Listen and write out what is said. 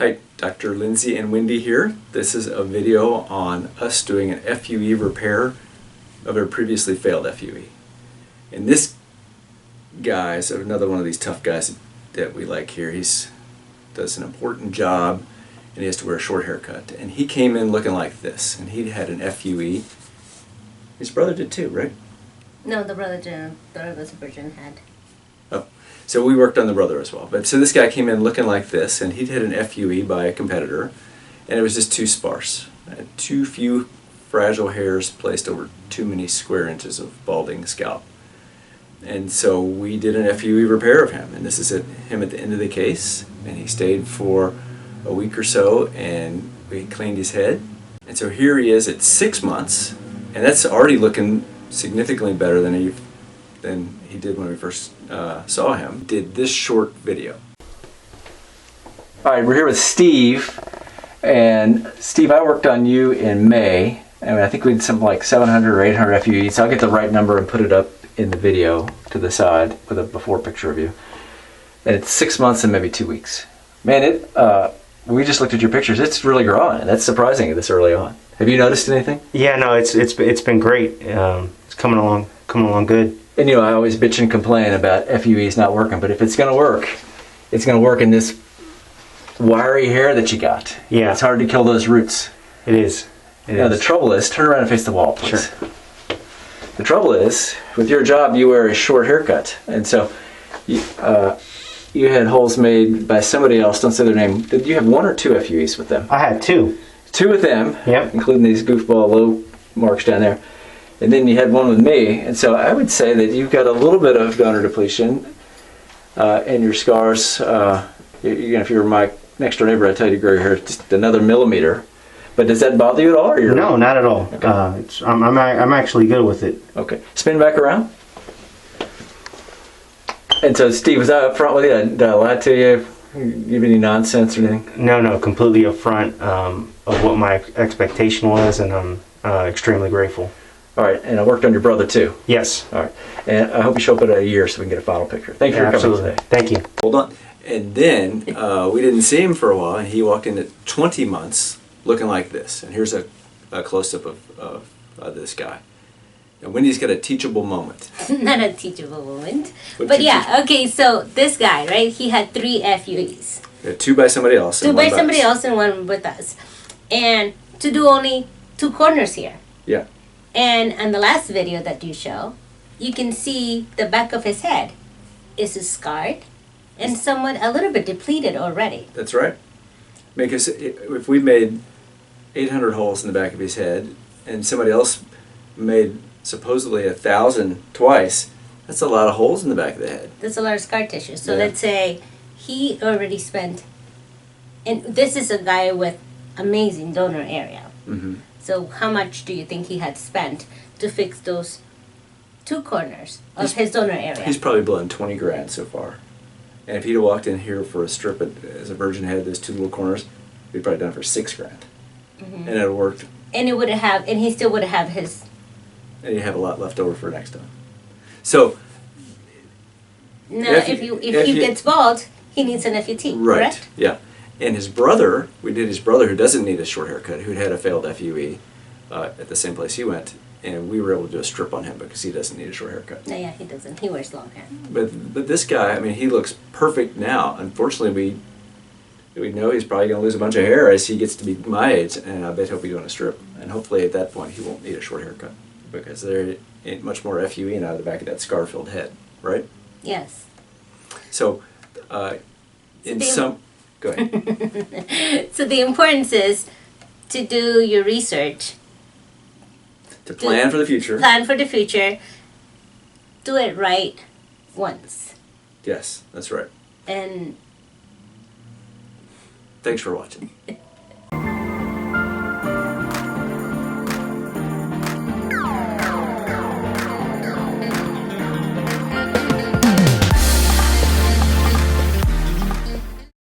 Hi, Dr. Lindsey and Wendy here. This is a video on us doing an FUE repair of a previously failed FUE. And this guy is another one of these tough guys that we like here. He does an important job and he has to wear a short haircut. And he came in looking like this, and he had an FUE. His brother did too, right? No, the brother didn't. The brother was a virgin head. Oh, so we worked on the brother as well. But so this guy came in looking like this, and he'd had an FUE by a competitor, and it was just too sparse. Too few fragile hairs placed over too many square inches of balding scalp. And so we did an FUE repair of him, and this is him at the end of the case, and he stayed for a week or so, and we cleaned his head. And so here he is at 6 months, and that's already looking significantly better than he did when we first saw him. Did this short video. All right, we're here with Steve, and Steve, I worked on you in May. I think we did something like 700 or 800 FUEs. So I'll get the right number and put it up in the video to the side with a before picture of you. And it's 6 months and maybe 2 weeks. Man, we just looked at your pictures. It's really growing. That's surprising this early on. Have you noticed anything? Yeah, no, it's been great. It's coming along good. And you know, I always bitch and complain about FUEs not working, but if it's going to work, it's going to work in this wiry hair that you got. Yeah, it's hard to kill those roots. It is. The trouble is, turn around and face the wall, please. Sure. The trouble is, with your job, you wear a short haircut, and so you had holes made by somebody else. Don't say their name. Did you have 1 or 2 FUEs with them? I had 2. 2 with them, yep, including these goofball low marks down there. And then you had 1 with me, and so I would say that you've got a little bit of donor depletion in your scars. If you were my next door neighbor, I'd tell you to grow your hair just another millimeter. But does that bother you at all? Or no, not at all. Okay. I'm actually good with it. Okay, spin back around. And so, Steve, was I up front with you? Did I lie to you? Give any nonsense or anything? No, completely upfront of what my expectation was, and I'm extremely grateful. All right, and I worked on your brother too. Yes. All right, and I hope you show up at a year so we can get a final picture. Thank you for coming today. Thank you. Hold on. And then we didn't see him for a while, and he walked in at 20 months looking like this. And here's a close-up of this guy. And Wendy's got a teachable moment. Not a teachable moment. But yeah, okay, so this guy, right, he had 3 FUEs. 2 by somebody else. 2 by somebody else and 1 with us. And to do only 2 corners here. Yeah. And on the last video that you show, you can see the back of his head is scarred and somewhat a little bit depleted already. That's right. Because if we made 800 holes in the back of his head and somebody else made supposedly 1,000 twice, that's a lot of holes in the back of the head. That's a lot of scar tissue. So yeah. Let's say he already spent, and this is a guy with amazing donor area. Mm-hmm. So how much do you think he had spent to fix those 2 corners of his donor area? He's probably blown 20 grand so far. And if he'd have walked in here for a strip as a virgin head, those 2 little corners, we'd probably done it for 6 grand. Mm-hmm. And it worked. And it would have, and he still would have his. And you have a lot left over for next time. So. Now, if he gets bald, he needs an FUT, right? Correct? Yeah. And his brother, we did his brother who doesn't need a short haircut, who'd had a failed FUE at the same place he went, and we were able to do a strip on him because he doesn't need a short haircut. No, yeah, he doesn't. He wears long hair. But this guy, I mean, he looks perfect now. Unfortunately, we know he's probably going to lose a bunch of hair as he gets to be my age, and I bet he'll be doing a strip. And hopefully at that point he won't need a short haircut because there ain't much more FUE out of the back of that scar-filled head, right? Yes. So, go ahead. So the importance is to do your research. To plan for the future. Plan for the future. Do it right once. Yes, that's right. And thanks for watching.